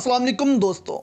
अस्सलाम वालेकुम दोस्तों।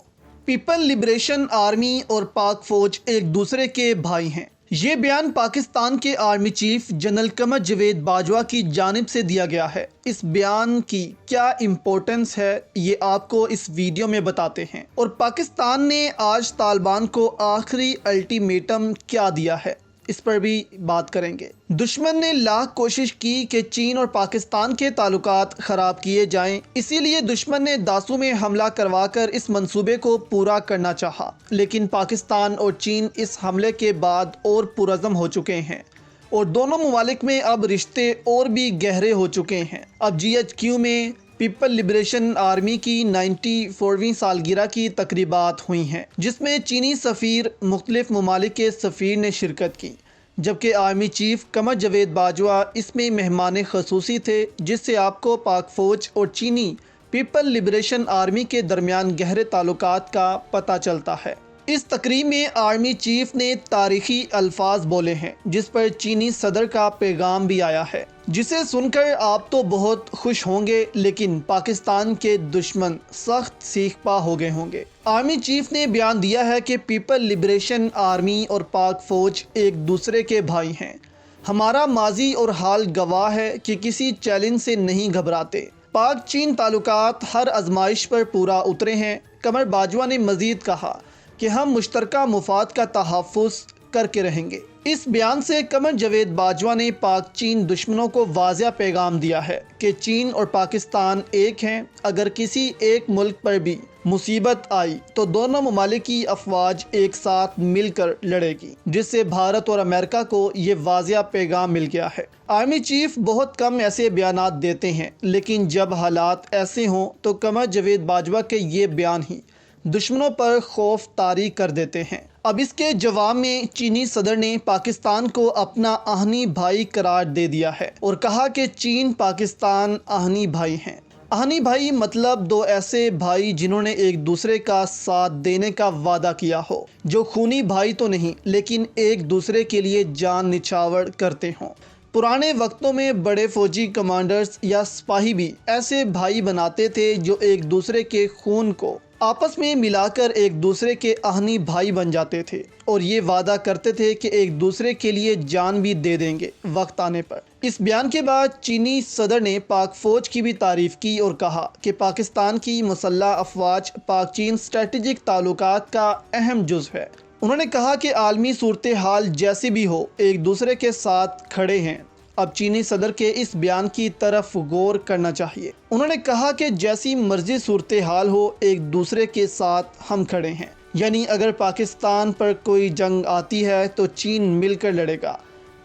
पीपल लिबरेशन आर्मी और पाक फौज एक दूसरे के भाई हैं। ये बयान पाकिस्तान के army chief general Qamar Javed Bajwa की जानिब से दिया गया है। इस बयान की क्या इम्पोर्टेंस है ये आपको इस वीडियो में बताते हैं। और पाकिस्तान ने आज तालिबान को आखिरी अल्टीमेटम क्या दिया है इस पर भी बात करेंगे। दुश्मन ने लाख कोशिश की कि चीन और पाकिस्तान के ताल्लुकात ख़राब किए जाएं, इसीलिए दुश्मन ने दासू में हमला करवाकर इस मंसूबे को पूरा करना चाहा। लेकिन पाकिस्तान और चीन इस हमले के बाद और पुरज़म हो चुके हैं और दोनों ममालिक में अब रिश्ते और भी गहरे हो चुके हैं। अब GHQ में पीपल लिबरेशन आर्मी की 94वीं सालगिरह की तकरीबात हुई हैं, जिसमें चीनी सफ़ीर मुख्तलिफ ममालिक के सफ़ीर ने शिरकत की, जबकि आर्मी चीफ कमर जावेद बाजवा इसमें मेहमान ख़ुसूसी थे, जिससे आपको पाक फ़ौज और चीनी पीपल लिबरेशन आर्मी के दरमियान गहरे ताल्लुकात का पता चलता है। इस तकरीब में आर्मी चीफ ने तारीखी अल्फाज बोले हैं, जिस पर चीनी सदर का पैगाम भी आया है, जिसे सुनकर आप तो बहुत खुश होंगे, लेकिन पाकिस्तान के दुश्मन सख्त सीख पा हो गए होंगे। आर्मी चीफ ने बयान दिया है कि पीपल लिबरेशन आर्मी और पाक फौज एक दूसरे के भाई हैं। हमारा माजी और हाल गवाह है कि किसी चैलेंज से नहीं घबराते। पाक चीन ताल्लुकात हर आजमाइश पर पूरा उतरे हैं। कमर बाजवा ने मजीद कहा कि हम मुश्तरका मुफाद का तहफ़्फ़ुज़ करके रहेंगे। इस बयान से कमर जावेद बाजवा ने पाक चीन दुश्मनों को वाज़िया पैगाम दिया है कि चीन और पाकिस्तान एक हैं। अगर किसी एक मुल्क पर भी मुसीबत आई तो दोनों ममालिक की अफवाज एक साथ मिलकर लड़ेगी, जिससे भारत और अमेरिका को ये वाज़िया पैगाम मिल गया है। आर्मी चीफ बहुत कम ऐसे बयानात देते हैं, लेकिन जब हालात ऐसे हों तो कमर जावेद बाजवा के ये बयान ही दुश्मनों पर खौफ तारी कर देते हैं। अब इसके जवाब में चीनी सदर ने पाकिस्तान को अपना आहनी भाई करार दे दिया है और कहा कि चीन पाकिस्तान आहनी भाई हैं। आहनी भाई मतलब दो ऐसे भाई जिन्होंने एक दूसरे का साथ देने का वादा किया हो, जो खूनी भाई तो नहीं लेकिन एक दूसरे के लिए जान निछावर करते हों। पुराने वक्तों में बड़े फौजी कमांडर्स या सिपाही भी ऐसे भाई बनाते थे जो एक दूसरे के खून को आपस में मिलाकर एक दूसरे के आहनी भाई बन जाते थे और ये वादा करते थे कि एक दूसरे के लिए जान भी दे देंगे वक्त आने पर। इस बयान के बाद चीनी सदर ने पाक फौज की भी तारीफ की और कहा कि पाकिस्तान की मुसल्लह अफवाज पाक चीन स्ट्रेटेजिक ताल्लुकात का अहम जुज़ है। उन्होंने कहा कि आलमी सूरत हाल जैसी भी हो, एक दूसरे के साथ खड़े हैं। अब चीनी सदर के इस बयान की तरफ गौर करना चाहिए। उन्होंने कहा कि जैसी मर्जी सूरत हाल हो, एक दूसरे के साथ हम खड़े हैं। यानी अगर पाकिस्तान पर कोई जंग आती है तो चीन मिलकर लड़ेगा,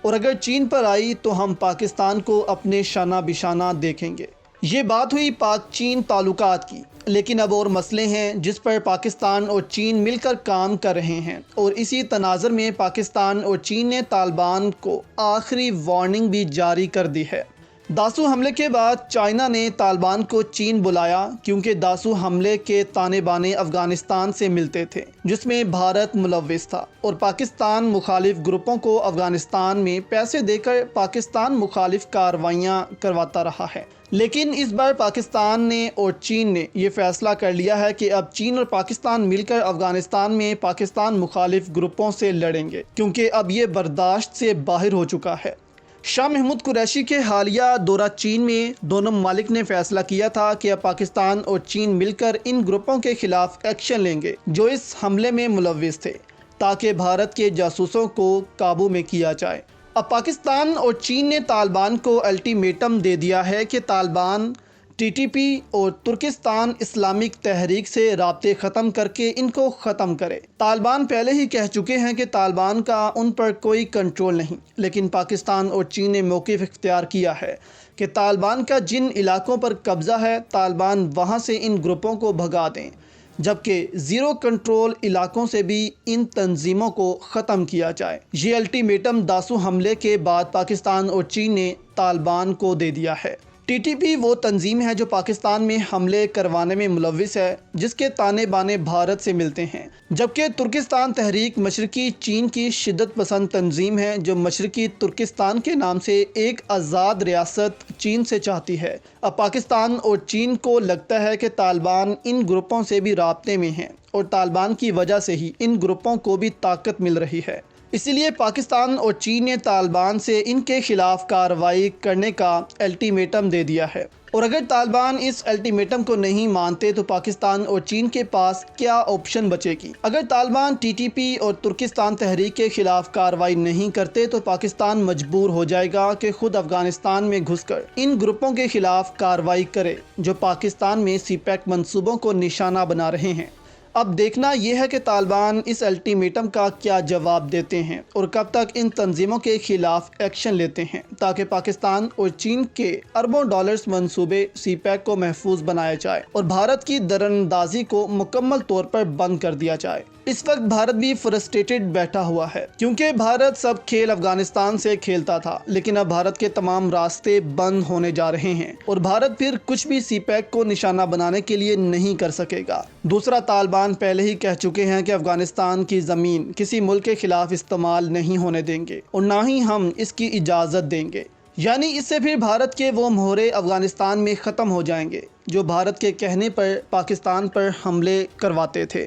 और अगर चीन पर आई तो हम पाकिस्तान को अपने शाना बिशाना देखेंगे। ये बात हुई पाक चीन ताल्लुकात की, लेकिन अब और मसले हैं जिस पर पाकिस्तान और चीन मिलकर काम कर रहे हैं। और इसी तनाज़र में पाकिस्तान और चीन ने तालिबान को आखिरी वार्निंग भी जारी कर दी है। दासू हमले के बाद चाइना ने तालिबान को चीन बुलाया, क्योंकि दासू हमले के ताने बाने अफ़गानिस्तान से मिलते थे, जिसमें भारत मुलव्विस था, और पाकिस्तान मुखालिफ ग्रुपों को अफ़गानिस्तान में पैसे देकर पाकिस्तान मुखालिफ कार्रवाइयाँ करवाता रहा है। लेकिन इस बार पाकिस्तान ने और चीन ने यह फ़ैसला कर लिया है कि अब चीन और पाकिस्तान मिलकर अफ़गानिस्तान में पाकिस्तान मुखालिफ ग्रुपों से लड़ेंगे, क्योंकि अब ये बर्दाश्त से बाहर हो चुका है। शाह महमूद कुरैशी के हालिया दौरा चीन में दोनों ममालिक ने फैसला किया था कि अब पाकिस्तान और चीन मिलकर इन ग्रुपों के खिलाफ एक्शन लेंगे जो इस हमले में मुलव्विस थे, ताकि भारत के जासूसों को काबू में किया जाए। अब पाकिस्तान और चीन ने तालिबान को अल्टीमेटम दे दिया है कि तालिबान TTP और तुर्किस्तान इस्लामिक तहरीक से राब्ते ख़त्म करके इनको ख़त्म करे। तालिबान पहले ही कह चुके हैं कि तालिबान का उन पर कोई कंट्रोल नहीं, लेकिन पाकिस्तान और चीन ने मौक़िफ़ इख्तियार किया है कि तालिबान का जिन इलाकों पर कब्ज़ा है, तालिबान वहाँ से इन ग्रुपों को भगा दें, जबकि ज़ीरो कंट्रोल इलाकों से भी इन तंजीमों को ख़त्म किया जाए। ये अल्टीमेटम दासू हमले के बाद पाकिस्तान और चीन ने तालिबान को दे दिया है। TTP वो तंजीम है जो पाकिस्तान में हमले करवाने में मुलविस है, जिसके ताने बाने भारत से मिलते हैं, जबकि तुर्किस्तान तहरीक मशरकी चीन की शिद्दत पसंद तंजीम है जो मशरकी तुर्किस्तान के नाम से एक आज़ाद रियासत चीन से चाहती है। अब पाकिस्तान और चीन को लगता है कि तालिबान इन ग्रुपों से भी राब्ते में हैं और तालिबान की वजह से ही इन ग्रुपों को भी ताकत मिल रही है। इसीलिए पाकिस्तान और चीन ने तालिबान से इनके खिलाफ कार्रवाई करने का अल्टीमेटम दे दिया है, और अगर तालिबान इस अल्टीमेटम को नहीं मानते तो पाकिस्तान और चीन के पास क्या ऑप्शन बचेगी। अगर तालिबान TTP और तुर्किस्तान तहरीक के खिलाफ कार्रवाई नहीं करते तो पाकिस्तान मजबूर हो जाएगा कि खुद अफगानिस्तान में घुसकर इन ग्रुपों के खिलाफ कार्रवाई करे जो पाकिस्तान में CPEC मंसूबों को निशाना बना रहे हैं। अब देखना यह है कि तालिबान इस अल्टीमेटम का क्या जवाब देते हैं और कब तक इन तंजीमों के खिलाफ एक्शन लेते हैं, ताकि पाकिस्तान और चीन के अरबों डॉलर्स मंसूबे CPEC को महफूज बनाया जाए और भारत की दरअंदाजी को मुकम्मल तौर पर बंद कर दिया जाए। इस वक्त भारत भी फ्रस्ट्रेटेड बैठा हुआ है, क्योंकि भारत सब खेल अफगानिस्तान से खेलता था, लेकिन अब भारत के तमाम रास्ते बंद होने जा रहे हैं और भारत फिर कुछ भी CPEC को निशाना बनाने के लिए नहीं कर सकेगा। दूसरा, तालिबान पहले ही कह चुके हैं कि अफगानिस्तान की ज़मीन किसी मुल्क के खिलाफ इस्तेमाल नहीं होने देंगे और ना ही हम इसकी इजाज़त देंगे। यानी इससे फिर भारत के वो मोहरे अफगानिस्तान में ख़त्म हो जाएंगे जो भारत के कहने पर पाकिस्तान पर हमले करवाते थे।